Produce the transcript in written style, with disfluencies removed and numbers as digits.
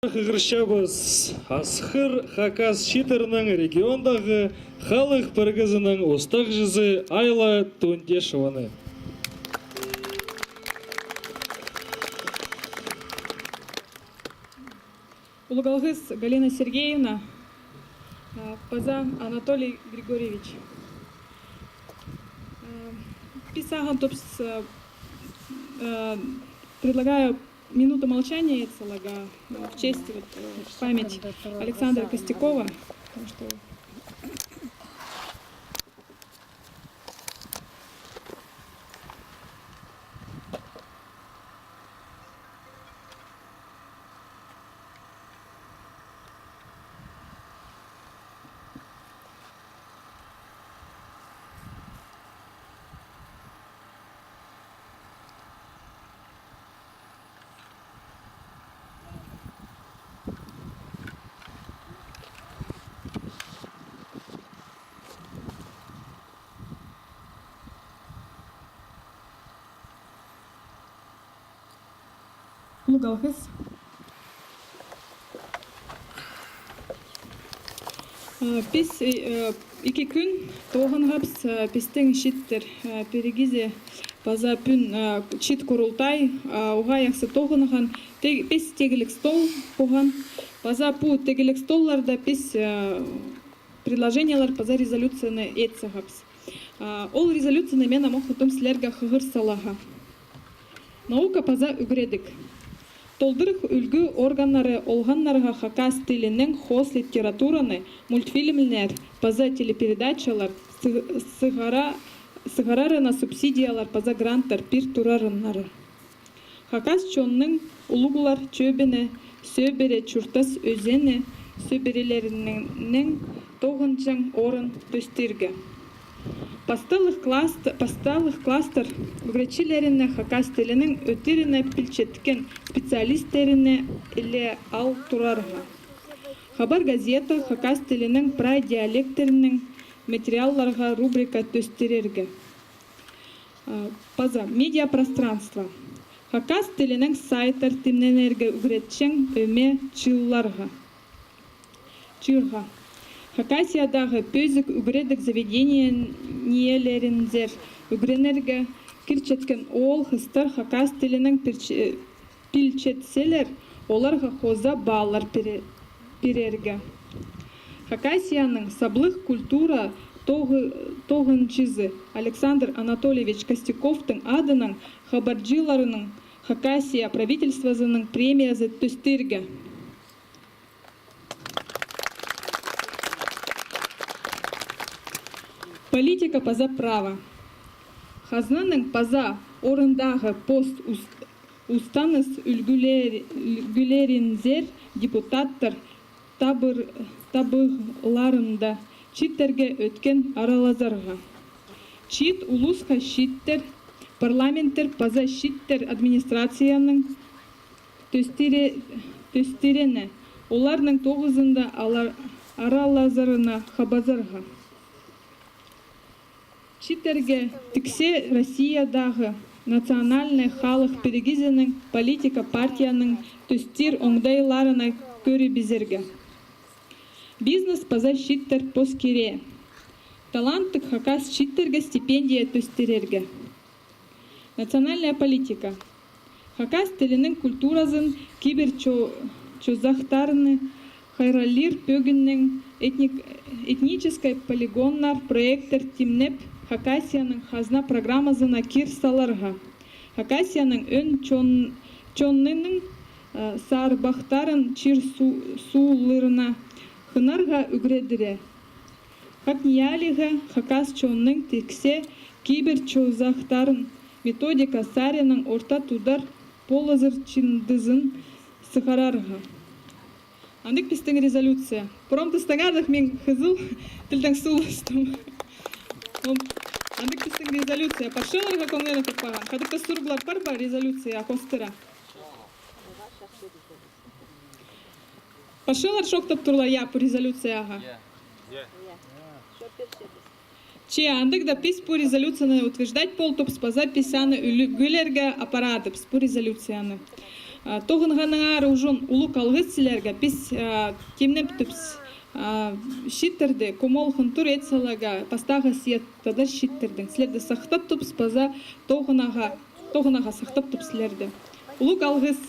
Қығыршабыз Асқыр Хакас Шитырның региондағы халық біргізінің ұстақ жүзі Айла Тундешеваны. Улугалгыз Галина Сергеевна, Паза Анатолий Григорьевич. Писаган топс предлагаю минуту молчания в честь памяти Александра Костякова. Улугалгыз. Пис iki күн тоғынғапс пистің шиттер перегизе паза пүн чит курултай уға яқсы тоғынған пис тегілік стол поған паза пу тегілік столларда пис предложениялар паза резолюцияны етсіғапс. Ол резолюцияны мен амоқытым сілерге қығыр салаға. Наука паза үгредік. Толдырық үлгі органнары олғаннарға хакас тілінің хос литератураны, мультфильмлер, паза телепередачалар, сығарарына субсидиялар, паза гранттар, пир турарыннары. Хакас чонның улуғылар чөбіні, сөбері чуртас өзені, сөберелерінің тоғынжан орын төстерге. Пасталық кластер үгретчилеріне хакас тілінің өтеріне пілчеткен специалистеріне иле ал турарға. Хабар газета хакас тілінің прай диалектерінің материалларға рубрика төстерерге. Паза медиапространство. Хакас тілінің сайттар тимненерге үгретчен өме чылларға. Хакасиядағы пөзік үгредік заведениелерінзер үгренерге кірчеткен ол хыстар хакас тілінің пілчетселер, оларға хоза баллар перерге. Хакасияның саблық культура тоғынчызы Александр Анатольевич Костяковтың адының хабарджиларының Хакасия правительствозының премиясы төстерге. Политика паза права. Хазнаның паза орындағы пост устаныс үлгілерінзер депутаттар табығыларында читтерге өткен аралазарға. Чит улусқа шиттер, парламенттер паза шиттер администрацияның төстерені, оларның тоғызында аралазарына хабазарға. Читтерге тіксе Россиядағы национальный халық перегизінің политика партияның төстер оңдайларына көрі безерге. Бизнес паза шиттер поскере. Таланттық хакас шиттерге стипендия төстерерге. Национальная политика. Хакас тілінің культуразын кибер чозақтарыны хайралир пөгіннің этнической полигоннар проекттер тимнеп Хакасияның хазна программазына кир саларға. Хакасияның өн чоннының сарбақтарын чир сулырына хынарға үгредіре. Хакниялігі хакас чонның тексе кибер чозақтарын методика сарының орта тудар полазыр чиндызын сығарарға. Андық пістің резолюция. Промтыстағадық мен қызыл тілдің сұлыстым. Андық пістің резолюция. Паршыларға көңлені көппаған. Қадықта сұрғылар бар резолюция қостыра. Паршылар шоқтап тұрлар по резолюцияға. Че андық да пис по резолюцияны утверждать пол топ спаза писаны үлгілерге аппараты по резолюцияны. Тоғынғаның ары ұжын ұлық алғыз сілерге біз кемнеп түпс шиттерді комолхын тур етсалага пастағы сияттадар шиттердің. Сілерді сақтап түпс база тоғынаға сақтап түпсілерді. Ұлық алғыз.